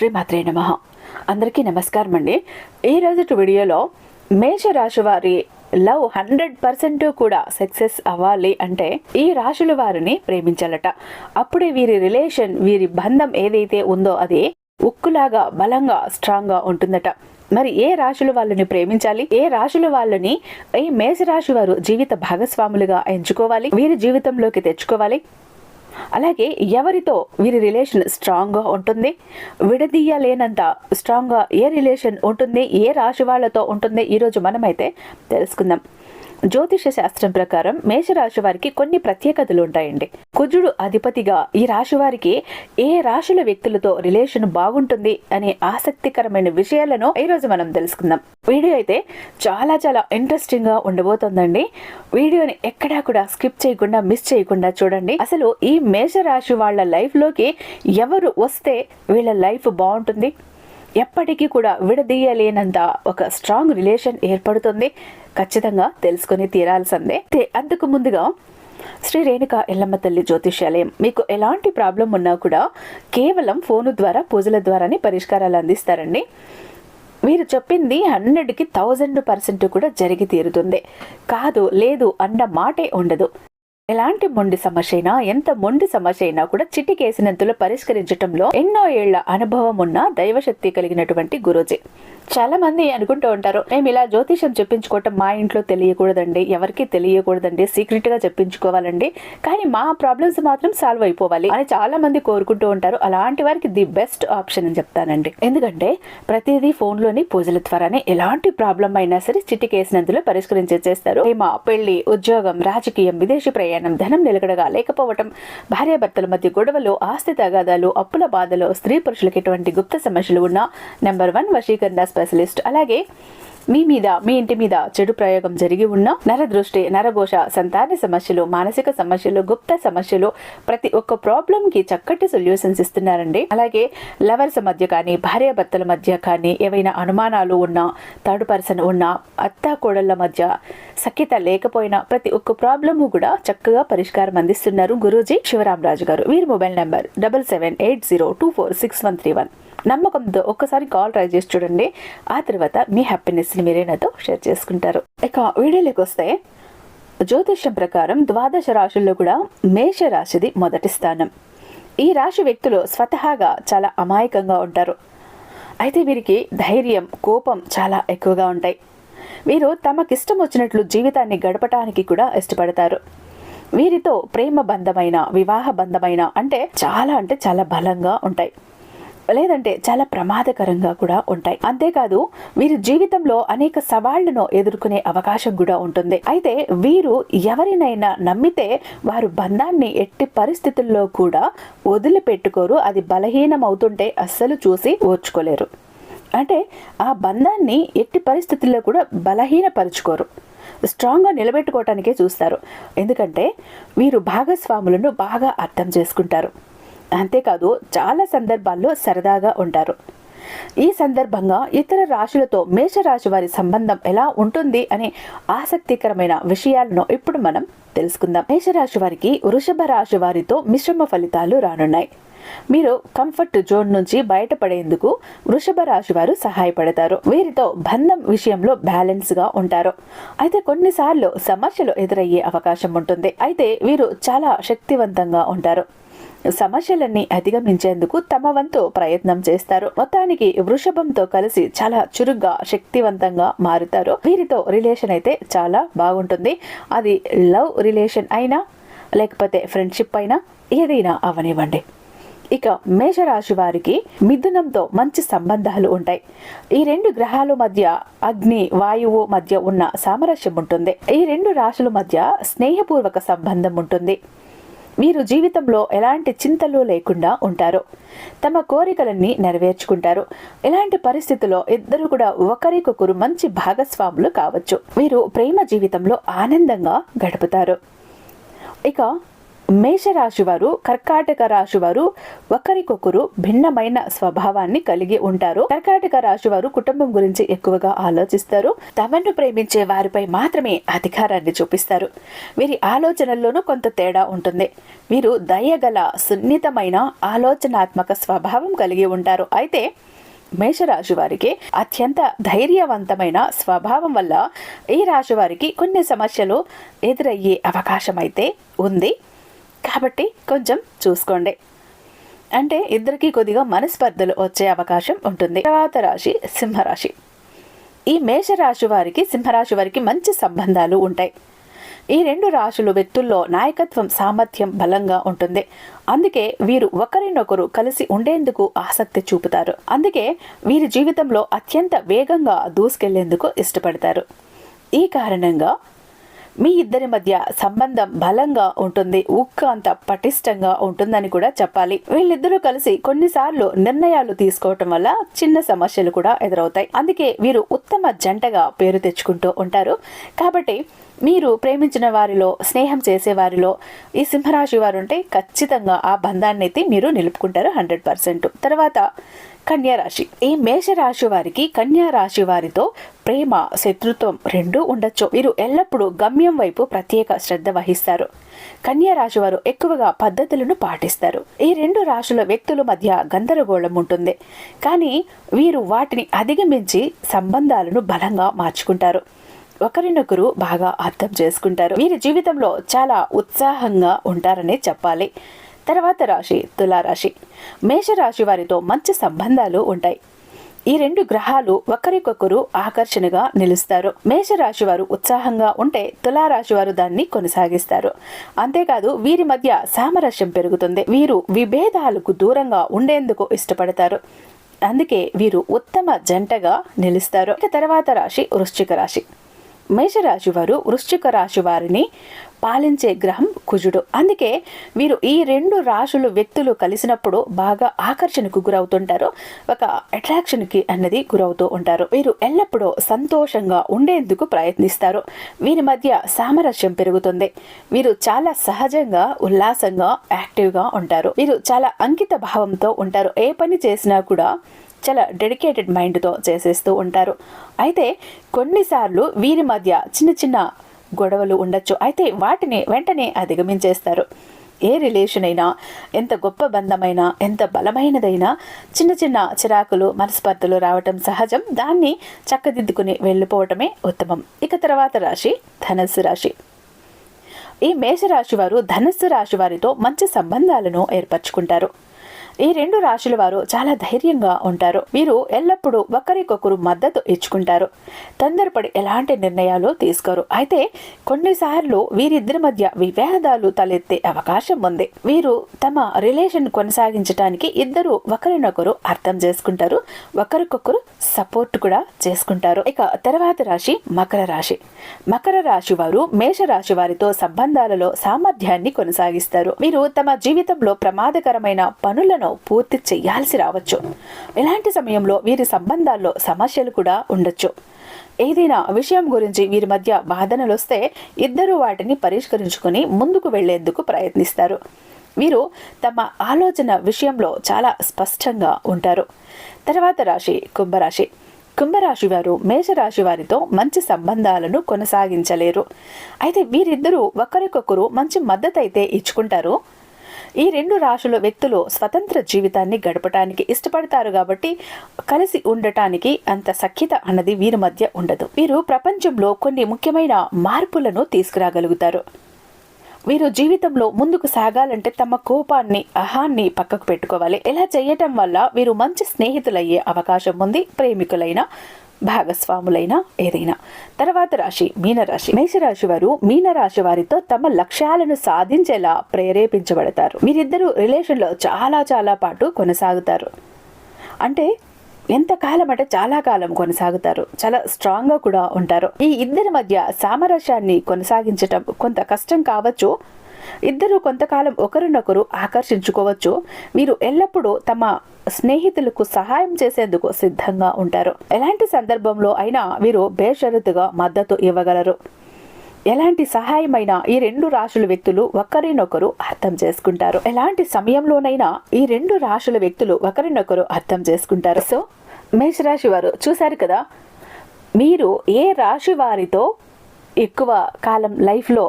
శ్రీమాత్రే నమః. అందరికీ నమస్కారం అండి. ఈ రోజు వీడియోలో మేషరాశి వారి లవ్ 100% కూడా సక్సెస్ అవ్వాలి అంటే ఈ రాశుల వారిని ప్రేమించాలట. అప్పుడే వీరి రిలేషన్, వీరి బంధం ఏదైతే ఉందో అది ఉక్కులాగా బలంగా స్ట్రాంగ్ గా ఉంటుందట. మరి ఏ రాశుల వాళ్ళని ప్రేమించాలి, ఏ రాశుల వాళ్ళని ఈ మేషరాశి వారు జీవిత భాగస్వాములుగా ఎంచుకోవాలి, వీరి జీవితంలోకి తెచ్చుకోవాలి, అలాగే ఎవరితో వీరి రిలేషన్ స్ట్రాంగ్ గా ఉంటుంది, విడదీయలేనంత స్ట్రాంగ్ గా ఏ రిలేషన్ ఉంటుంది, ఏ రాశి వాళ్ళతో ఉంటుంది, ఈరోజు మనమైతే తెలుసుకుందాం. జ్యోతిష శాస్త్రం ప్రకారం మేషరాశి వారికి కొన్ని ప్రత్యేకతలు ఉంటాయండి. కుజుడు అధిపతిగా ఈ రాశి వారికి ఏ రాశుల వ్యక్తులతో రిలేషన్ బాగుంటుంది అనే ఆసక్తికరమైన విషయాలను ఈ రోజు మనం తెలుసుకుందాం. వీడియో అయితే చాలా చాలా ఇంట్రెస్టింగ్ గా ఉండబోతోందండి. వీడియోని ఎక్కడా కూడా స్కిప్ చేయకుండా, మిస్ చేయకుండా చూడండి. అసలు ఈ మేషరాశి వాళ్ళ లైఫ్ లోకి ఎవరు వస్తే వీళ్ళ లైఫ్ బాగుంటుంది, ఎప్పటికీ కూడా విడదీయలేనంత ఒక స్ట్రాంగ్ రిలేషన్ ఏర్పడుతుంది, ఖచ్చితంగా తెలుసుకొని తీరాల్సిందే. అందుకు ముందుగా శ్రీ రేణుకా ఎల్లమ్మ తల్లి జ్యోతిష్యాలయం మీకు ఎలాంటి ప్రాబ్లం ఉన్నా కూడా కేవలం ఫోను ద్వారా, పూజల ద్వారానే పరిష్కారాలు అందిస్తారండి. మీరు చెప్పింది 100కి 1000% కూడా జరిగి తీరుతుంది. కాదు లేదు అన్న మాటే ఉండదు. ఎలాంటి మొండి సమస్య అయినా, ఎంత మొండి సమస్య అయినా కూడా చిటికేసినంతలో పరిష్కరించడంలో ఎన్నో ఏళ్ల అనుభవం ఉన్న దైవశక్తి కలిగినటువంటి గురూజీ. చాలా మంది అనుకుంటూ ఉంటారు, మేము ఇలా జ్యోతిషం చెప్పించుకోవటం మా ఇంట్లో తెలియకూడదండి, ఎవరికి తెలియకూడదండి, సీక్రెట్ గా చెప్పించుకోవాలండి, కానీ మా ప్రాబ్లమ్స్ మాత్రం సాల్వ్ అయిపోవాలి అని చాలా మంది కోరుకుంటూ ఉంటారు. అలాంటి వారికి ది బెస్ట్ ఆప్షన్ అని చెప్తానండి. ఎందుకంటే ప్రతిదీ ఫోన్ లోని పూజల ద్వారానే ఎలాంటి ప్రాబ్లం అయినా సరే చిటికేసినంతలో పరిష్కరించేస్తారు. ప్రేమ, పెళ్లి, ఉద్యోగం, రాజకీయం, విదేశీ ప్రయాణం, ధనం నిలకడగా లేకపోవటం, భార్యాభర్తల మధ్య గొడవలు, ఆస్తి తగాదాలు, అప్పుల బాధలు, స్త్రీ పురుషులకు ఎటువంటి గుప్త సమస్యలు ఉన్నా నెంబర్ 1 వశీకరణ స్పెషలిస్ట్. అలాగే మీ ఇంటి మీద చెడు ప్రయోగం జరిగి ఉన్న నరదృష్టి, నరఘోష, సంతాన సమస్యలు, మానసిక సమస్యలు, గుప్త సమస్యలు, ప్రతి ఒక్క ప్రాబ్లం కి చక్కటి సొల్యూషన్స్ ఇస్తున్నారండి. అలాగే లవర్స్ మధ్య కానీ, భార్యాభర్తల మధ్య కానీ ఏవైనా అనుమానాలు ఉన్నా, థర్డ్ పర్సన్ ఉన్నా, అత్త కోడళ్ల మధ్య సఖ్యత లేకపోయినా ప్రతి ఒక్క ప్రాబ్లము కూడా చక్కగా పరిష్కారం అందిస్తున్నారు గురూజీ శివరామరాజు గారు. వీరి మొబైల్ నెంబర్ 7780246131. నమ్మకంతో ఒక్కసారి కాల్ ట్రై చేసి చూడండి. ఆ తర్వాత మీ హ్యాపీనెస్ ని మీరే నాతో షేర్ చేసుకుంటారు. ఇక వీడియోలోకి వస్తే, జ్యోతిష్యం ప్రకారం ద్వాదశ రాశుల్లో కూడా మేష రాశిది మొదటి స్థానం. ఈ రాశి వ్యక్తులు స్వతహాగా చాలా అమాయకంగా ఉంటారు. అయితే వీరికి ధైర్యం, కోపం చాలా ఎక్కువగా ఉంటాయి. వీరు తమకిష్టం వచ్చినట్లు జీవితాన్ని గడపటానికి కూడా ఇష్టపడతారు. వీరితో ప్రేమ బంధమైన, వివాహ బంధమైన అంటే చాలా బలంగా ఉంటాయి, లేదంటే చాలా ప్రమాదకరంగా కూడా ఉంటాయి. అంతేకాదు వీరి జీవితంలో అనేక సవాళ్లను ఎదుర్కొనే అవకాశం కూడా ఉంటుంది. అయితే వీరు ఎవరినైనా నమ్మితే వారు బంధాన్ని ఎట్టి పరిస్థితుల్లో కూడా వదిలిపెట్టుకోరు. అది బలహీనం అవుతుంటే అస్సలు చూసి ఓర్చుకోలేరు. అంటే ఆ బంధాన్ని ఎట్టి పరిస్థితుల్లో కూడా బలహీనపరుచుకోరు, స్ట్రాంగ్ గా నిలబెట్టుకోవటానికే చూస్తారు. ఎందుకంటే వీరు భాగస్వాములను బాగా అర్థం చేసుకుంటారు. అంతేకాదు చాలా సందర్భాల్లో సరదాగా ఉంటారు. ఈ సందర్భంగా ఇతర రాశులతో మేషరాశి వారి సంబంధం ఎలా ఉంటుంది అనే ఆసక్తికరమైన విషయాలను ఇప్పుడు మనం తెలుసుకుందాం. మేషరాశి వారికి వృషభ రాశి వారితో మిశ్రమ ఫలితాలు రానున్నాయి. మీరు కంఫర్ట్ జోన్ నుంచి బయటపడేందుకు వృషభ రాశి వారు సహాయపడతారు. వీరితో బంధం విషయంలో బ్యాలెన్స్ గా ఉంటారు. అయితే కొన్నిసార్లు సమస్యలు ఎదురయ్యే అవకాశం ఉంటుంది. అయితే వీరు చాలా శక్తివంతంగా ఉంటారు. సమస్యలన్నీ అధిగమించేందుకు తమ వంతు ప్రయత్నం చేస్తారు. మొత్తానికి వృషభంతో కలిసి చాలా చురుగ్గా, శక్తివంతంగా మారుతారు. వీరితో రిలేషన్ అయితే చాలా బాగుంటుంది. అది లవ్ రిలేషన్ అయినా లేకపోతే ఫ్రెండ్షిప్ అయినా ఏదైనా అవనివ్వండి. ఇక మేషరాశి వారికి మిథునంతో మంచి సంబంధాలు ఉంటాయి. ఈ రెండు గ్రహాల మధ్య, అగ్ని వాయువు మధ్య ఉన్న సామరస్యం ఉంటుంది. ఈ రెండు రాశుల మధ్య స్నేహపూర్వక సంబంధం ఉంటుంది. వీరు జీవితంలో ఎలాంటి చింతలు లేకుండా ఉంటారు. తమ కోరికలన్నీ నెరవేర్చుకుంటారు. ఇలాంటి పరిస్థితుల్లో ఇద్దరు కూడా ఒకరికొకరు మంచి భాగస్వాములు కావచ్చు. వీరు ప్రేమ జీవితంలో ఆనందంగా గడుపుతారు. ఇక మేషరాశి వారు కర్కాటక రాశి వారు ఒకరికొకరు భిన్నమైన స్వభావాన్ని కలిగి ఉంటారు. కర్కాటక రాశి వారు కుటుంబం గురించి ఎక్కువగా ఆలోచిస్తారు. తమను ప్రేమించే వారిపై మాత్రమే అధికారాన్ని చూపిస్తారు. వీరి ఆలోచనల్లోనూ కొంత తేడా ఉంటుంది. వీరు దయగల సున్నితమైన ఆలోచనాత్మక స్వభావం కలిగి ఉంటారు. అయితే మేషరాశి వారికి అత్యంత ధైర్యవంతమైన స్వభావం వల్ల ఈ రాశి వారికి కొన్ని సమస్యలు ఎదురయ్యే అవకాశం అయితే ఉంది. కాబట్టి కొంచెం చూసుకోండి. అంటే ఇద్దరికి కొద్దిగా మనస్పర్ధలు వచ్చే అవకాశం ఉంటుంది. తర్వాత రాశి సింహరాశి. ఈ మేషరాశి వారికి సింహరాశి వారికి మంచి సంబంధాలు ఉంటాయి. ఈ రెండు రాశులు వ్యక్తుల్లో నాయకత్వం సామర్థ్యం బలంగా ఉంటుంది. అందుకే వీరు ఒకరినొకరు కలిసి ఉండేందుకు ఆసక్తి చూపుతారు. అందుకే వీరి జీవితంలో అత్యంత వేగంగా దూసుకెళ్లేందుకు ఇష్టపడతారు. ఈ కారణంగా మీ ఇద్దరి మధ్య సంబంధం బలంగా ఉంటుంది. ఉక్కు అంత పటిష్టంగా ఉంటుందని కూడా చెప్పాలి. వీళ్ళిద్దరూ కలిసి కొన్నిసార్లు నిర్ణయాలు తీసుకోవటం వల్ల చిన్న సమస్యలు కూడా ఎదురవుతాయి. అందుకే వీరు ఉత్తమ జంటగా పేరు తెచ్చుకుంటూ ఉంటారు. కాబట్టి మీరు ప్రేమించిన వారిలో, స్నేహం చేసే వారిలో ఈ సింహరాశి వారు ఉంటే ఖచ్చితంగా ఆ బంధాన్ని అయితే మీరు నిలుపుకుంటారు 100%. తర్వాత కన్యారాశి. ఈ మేషరాశి వారికి కన్యారాశి వారితో ప్రేమ, శత్రుత్వం రెండూ ఉండొచ్చు. వీరు ఎల్లప్పుడూ గమ్యం వైపు ప్రత్యేక శ్రద్ధ వహిస్తారు. కన్యారాశి వారు ఎక్కువగా పద్ధతులను పాటిస్తారు. ఈ రెండు రాశుల వ్యక్తుల మధ్య గందరగోళం ఉంటుంది. కానీ వీరు వాటిని అధిగమించి సంబంధాలను బలంగా మార్చుకుంటారు. ఒకరినొకరు బాగా అర్థం చేసుకుంటారు. వీరి జీవితంలో చాలా ఉత్సాహంగా ఉంటారనే చెప్పాలి. తర్వాత రాశి తులారాశి. మేషరాశి వారితో మంచి సంబంధాలు ఉంటాయి. ఈ రెండు గ్రహాలు ఒకరికొకరు ఆకర్షణగా నిలుస్తారు. మేషరాశి వారు ఉత్సాహంగా ఉంటే తులారాశి వారు దాన్ని కొనసాగిస్తారు. అంతేకాదు వీరి మధ్య సామరస్యం పెరుగుతుంది. వీరు విభేదాలకు దూరంగా ఉండేందుకు ఇష్టపడతారు. అందుకే వీరు ఉత్తమ జంటగా నిలుస్తారు. ఇక తర్వాత రాశి వృశ్చిక రాశి. మేషరాశి వారు వృశ్చిక రాశి వారిని పాలించే గ్రహం కుజుడు. అందుకే వీరు ఈ రెండు రాశులు వ్యక్తులు కలిసినప్పుడు బాగా ఆకర్షణకు గురవుతుంటారు. ఒక అట్రాక్షన్కి అన్నది గురవుతూ ఉంటారు. వీరు ఎల్లప్పుడూ సంతోషంగా ఉండేందుకు ప్రయత్నిస్తారు. వీరి మధ్య సామరస్యం పెరుగుతుంది. వీరు చాలా సహజంగా, ఉల్లాసంగా, యాక్టివ్గా ఉంటారు. వీరు చాలా అంకిత భావంతో ఉంటారు. ఏ పని చేసినా కూడా చాలా డెడికేటెడ్ మైండ్తో చేసేస్తూ ఉంటారు. అయితే కొన్నిసార్లు వీరి మధ్య చిన్న చిన్న గొడవలు ఉండొచ్చు. అయితే వాటిని వెంటనే అధిగమించేస్తారు. ఏ రిలేషన్ అయినా, ఎంత గొప్ప బంధమైనా, ఎంత బలమైనదైనా చిన్న చిన్న చిరాకులు, మనస్పర్ధలు రావటం సహజం. దాన్ని చక్కదిద్దుకుని వెళ్ళిపోవటమే ఉత్తమం. ఇక తర్వాత రాశి ధనస్సు రాశి. ఈ మేషరాశి వారు ధనస్సు రాశి వారితో మంచి సంబంధాలను ఏర్పరచుకుంటారు. ఈ రెండు రాశుల వారు చాలా ధైర్యంగా ఉంటారు. వీరు ఎల్లప్పుడూ ఒకరికొకరు మద్దతు ఇచ్చుకుంటారు. తొందరపడి ఎలాంటి నిర్ణయాలు తీసుకోరు. అయితే కొన్నిసార్లు వీరిద్దరి మధ్య విభేదాలు తలెత్తే అవకాశం ఉంది. వీరు తమ రిలేషన్ కొనసాగించడానికి ఇద్దరు ఒకరినొకరు అర్థం చేసుకుంటారు. ఒకరికొకరు సపోర్ట్ కూడా చేసుకుంటారు. ఇక తర్వాత రాశి మకర రాశి. మకర రాశి వారు మేషరాశి వారితో సంబంధాలలో సామర్థ్యాన్ని కొనసాగిస్తారు. వీరు తమ జీవితంలో ప్రమాదకరమైన పనులను పూర్తి చేయాల్సి రావచ్చు. ఇలాంటి సమయంలో వీరి సంబంధాల్లో సమస్యలు కూడా ఉండొచ్చు. ఏదైనా విషయం గురించి వీరి మధ్య వాదనలు వస్తే ఇద్దరు వాటిని పరిష్కరించుకుని ముందుకు వెళ్లేందుకు ప్రయత్నిస్తారు. వీరు తమ ఆలోచన విషయంలో చాలా స్పష్టంగా ఉంటారు. తర్వాత రాశి కుంభరాశి. కుంభరాశి వారు మేషరాశి వారితో మంచి సంబంధాలను కొనసాగించలేరు. అయితే వీరిద్దరూ ఒకరికొకరు మంచి మద్దతు అయితే ఇచ్చుకుంటారు. ఈ రెండు రాశుల వ్యక్తులు స్వతంత్ర జీవితాన్ని గడపటానికి ఇష్టపడతారు. కాబట్టి కలిసి ఉండటానికి అంత సఖ్యత అన్నది వీరి మధ్య ఉండదు. వీరు ప్రపంచంలో కొన్ని ముఖ్యమైన మార్పులను తీసుకురాగలుగుతారు. వీరు జీవితంలో ముందుకు సాగాలంటే తమ కోపాన్ని, అహాన్ని పక్కకు పెట్టుకోవాలి. ఇలా చేయటం వల్ల వీరు మంచి స్నేహితులయ్యే అవకాశం ఉంది. ప్రేమికులైన, భాగస్వాములైన ఏదైనా. తర్వాత రాశి మీనరాశి. మేషరాశి వారు మీనరాశి వారితో తమ లక్ష్యాలను సాధించేలా ప్రేరేపించబడతారు. వీరిద్దరూ రిలేషన్లో చాలా పాటు కొనసాగుతారు. అంటే ఎంతకాలం అంటే చాలా కాలం కొనసాగుతారు. చాలా స్ట్రాంగ్గా కూడా ఉంటారు. ఈ ఇద్దరి మధ్య సామరస్యాన్ని కొనసాగించటం కొంత కష్టం కావచ్చు. ఇద్దరు కొంతకాలం ఒకరినొకరు ఆకర్షించుకోవచ్చు. వీరు ఎల్లప్పుడూ తమ స్నేహితులకు సహాయం చేసేందుకు సిద్ధంగా ఉంటారు. ఎలాంటి సందర్భంలో అయినా వీరు బేషరతుగా మద్దతు ఇవ్వగలరు. ఎలాంటి సహాయమైనా ఈ రెండు రాశుల వ్యక్తులు ఒకరినొకరు అర్థం చేసుకుంటారు. ఎలాంటి సమయంలోనైనా ఈ రెండు రాశుల వ్యక్తులు ఒకరినొకరు అర్థం చేసుకుంటారు. సో మేషరాశి వారు చూశారు కదా, మీరు ఏ రాశి వారితో ఎక్కువ కాలం లైఫ్లో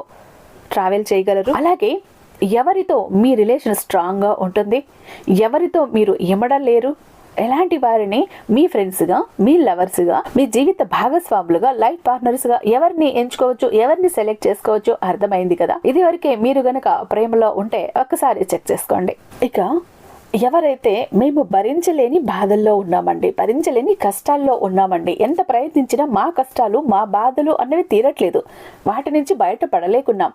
ట్రావెల్ చేయగలరు, అలాగే ఎవరితో మీ రిలేషన్ స్ట్రాంగ్గా ఉంటుంది, ఎవరితో మీరు ఇమడలేరు, ఎలాంటి వారిని మీ ఫ్రెండ్స్గా, మీ లవర్స్గా, మీ జీవిత భాగస్వాములుగా, లైఫ్ పార్ట్నర్స్గా ఎవరిని ఎంచుకోవచ్చు, ఎవరిని సెలెక్ట్ చేసుకోవచ్చు అర్థమైంది కదా. ఇది వరకే మీరు గనక ప్రేమలో ఉంటే ఒక్కసారి చెక్ చేసుకోండి. ఇక ఎవరైతే మేము భరించలేని బాధల్లో ఉన్నామండి, భరించలేని కష్టాల్లో ఉన్నామండి, ఎంత ప్రయత్నించినా మా కష్టాలు మా బాధలు అనేవి తీరట్లేదు, వాటి నుంచి బయటపడలేకున్నాం,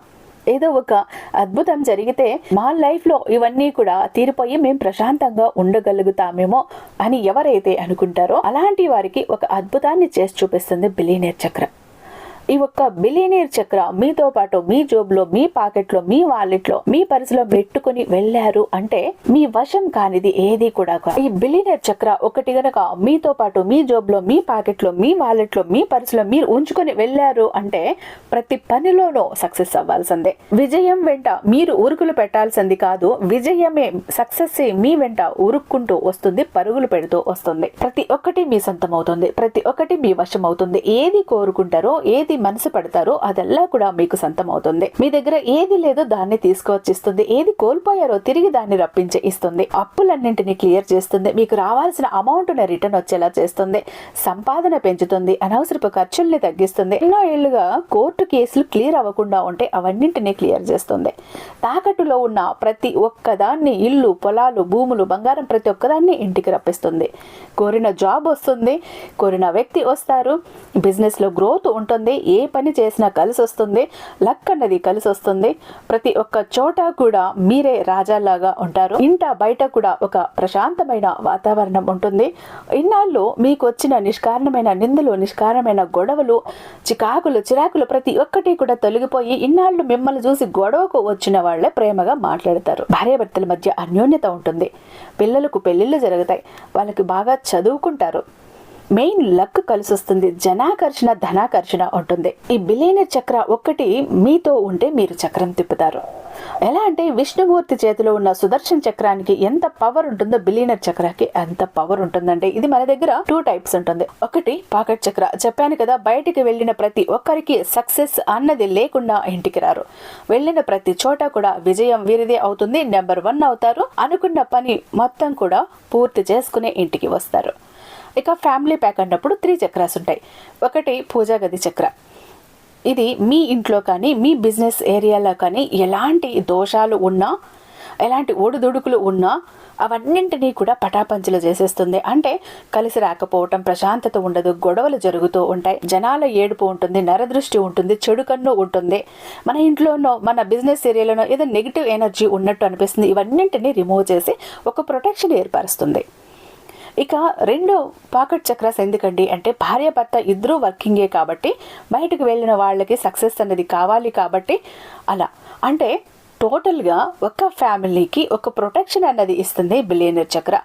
ఏదో ఒక అద్భుతం జరిగితే మా లైఫ్లో ఇవన్నీ కూడా తీరిపోయి మేము ప్రశాంతంగా ఉండగలుగుతామేమో అని ఎవరైతే అనుకుంటారో అలాంటి వారికి ఒక అద్భుతాన్ని చేసి చూపిస్తుంది బిలియనీర్ చక్రం. ఈ ఒక్క బిలియనీర్ చక్ర మీతో పాటు మీ జోబులో, మీ పాకెట్లో, మీ వాలెట్లో, మీ పర్సులో పెట్టుకుని వెళ్ళారు అంటే మీ వశం కానిది ఏది కూడా. ఈ బిలియనీర్ చక్ర ఒకటి గనక మీతో పాటు మీ జోబులో, మీ పాకెట్లో, మీ వాలెట్లో, మీ పర్సులో మీరు ఉంచుకొని వెళ్ళారు అంటే ప్రతి పనిలోనూ సక్సెస్ అవ్వాల్సిందే. విజయం వెంట మీరు ఉరుకులు పెట్టాల్సింది కాదు, విజయమే సక్సెస్ మీ వెంట ఉరుక్కుంటూ వస్తుంది, పరుగులు పెడుతూ వస్తుంది. ప్రతి ఒక్కటి మీ సొంతం అవుతుంది, ప్రతి ఒక్కటి మీ వశం అవుతుంది. ఏది కోరుకుంటారో, ఏది మనసు పడతారో అదల్లా కూడా మీకు సొంతం అవుతుంది. మీ దగ్గర ఏది లేదో దాన్ని తీసుకొచ్చిస్తుంది, ఏది కోల్పోయారో తిరిగి దాన్ని రప్పించి ఇస్తుంది, అప్పులన్నింటినీ క్లియర్ చేస్తుంది, మీకు రావాల్సిన అమౌంట్ రిటర్న్ వచ్చేలా చేస్తుంది, సంపాదన పెంచుతుంది, అనవసరపు ఖర్చుల్ని తగ్గిస్తుంది. ఎన్నో ఏళ్లుగా కోర్టు కేసులు క్లియర్ అవ్వకుండా ఉంటే అవన్నింటినీ క్లియర్ చేస్తుంది. తాకట్టులో ఉన్న ప్రతి ఒక్కదాన్ని, ఇల్లు, పొలాలు, భూములు, బంగారం ప్రతి ఒక్కదాన్ని ఇంటికి రప్పిస్తుంది. కోరిన జాబ్ వస్తుంది, కోరిన వ్యక్తి వస్తారు, బిజినెస్ లో గ్రోత్ ఉంటుంది, ఏ పని చేసినా కలిసి వస్తుంది, లక్ అన్నది కలిసి వస్తుంది. ప్రతి ఒక్క చోట కూడా మీరే రాజాలాగా ఉంటారు. ఇంట బయట కూడా ఒక ప్రశాంతమైన వాతావరణం ఉంటుంది. ఇన్నాళ్ళు మీకు వచ్చిన నిష్కారణమైన నిందలు, నిష్కారణమైన గొడవలు, చిరాకులు ప్రతి ఒక్కటి కూడా తొలగిపోయి ఇన్నాళ్ళు మిమ్మల్ని చూసి గొడవకు వచ్చిన వాళ్ళే ప్రేమగా మాట్లాడతారు. భార్యాభర్తల మధ్య అన్యోన్యత ఉంటుంది, పిల్లలకు పెళ్లిళ్ళు జరుగుతాయి, వాళ్ళకి బాగా చదువుకుంటారు, మెయిన్ లక్ కలిసి వస్తుంది, జనాకర్షణ ధనాకర్షణ ఉంటుంది. ఈ బిలియనీర్ చక్ర ఒక్కటి మీతో ఉంటే మీరు చక్రం తిప్పుతారు. ఎలా అంటే విష్ణుమూర్తి చేతిలో ఉన్న సుదర్శన్ చక్రానికి ఎంత పవర్ ఉంటుందో బిలియనీర్ చక్రానికి అంత పవర్ ఉంటుందండి. ఇది మన దగ్గర 2 టైప్స్ ఉంటుంది. ఒకటి పాకెట్ చక్ర, చెప్పాను కదా, బయటికి వెళ్ళిన ప్రతి ఒక్కరికి సక్సెస్ అన్నది లేకుండా ఇంటికి రారు, వెళ్ళిన ప్రతి చోట కూడా విజయం వీరిదే అవుతుంది, నెంబర్ 1 అవుతారు, అనుకున్న పని మొత్తం కూడా పూర్తి చేసుకునే ఇంటికి వస్తారు. ఇక ఫ్యామిలీ ప్యాక్ అన్నప్పుడు 3 చక్రాస్ ఉంటాయి. ఒకటి పూజా గది చక్ర, ఇది మీ ఇంట్లో కానీ మీ బిజినెస్ ఏరియాలో కానీ ఎలాంటి దోషాలు ఉన్నా, ఎలాంటి ఒడిదుడుకులు ఉన్నా అవన్నింటినీ కూడా పటాపంచలు చేసేస్తుంది. అంటే కలిసి రాకపోవటం, ప్రశాంతత ఉండదు, గొడవలు జరుగుతూ ఉంటాయి, జనాల ఏడుపు ఉంటుంది, నరదృష్టి ఉంటుంది, చెడు కన్ను ఉంటుంది, మన ఇంట్లోనో మన బిజినెస్ ఏరియాలోనో ఏదో నెగిటివ్ ఎనర్జీ ఉన్నట్టు అనిపిస్తుంది. ఇవన్నింటినీ రిమూవ్ చేసి ఒక ప్రొటెక్షన్ ఏర్పరుస్తుంది. ఇక 2 పాకెట్ చక్రాస్ ఎందుకండి అంటే భార్యాభర్త ఇద్దరూ వర్కింగే కాబట్టి బయటకు వెళ్ళిన వాళ్ళకి సక్సెస్ అనేది కావాలి కాబట్టి అలా, అంటే టోటల్గా ఒక ఫ్యామిలీకి ఒక ప్రొటెక్షన్ అన్నది ఇస్తుంది బిలియనీర్ చక్ర.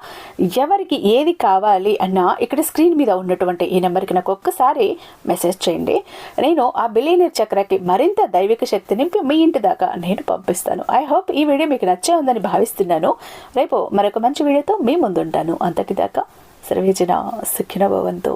ఎవరికి ఏది కావాలి అన్నా ఇక్కడ స్క్రీన్ మీద ఉన్నటువంటి ఈ నెంబర్కి నాకు ఒక్కసారి మెసేజ్ చేయండి. నేను ఆ బిలియనీర్ చక్రకి మరింత దైవిక శక్తి నింపి మీ ఇంటి దాకా నేను పంపిస్తాను. ఐ హోప్ ఈ వీడియో మీకు నచ్చే ఉందని భావిస్తున్నాను. రేపు మరొక మంచి వీడియోతో మీ ముందుంటాను. అంతటిదాకా సర్వేజన సుఖినో భవంతు.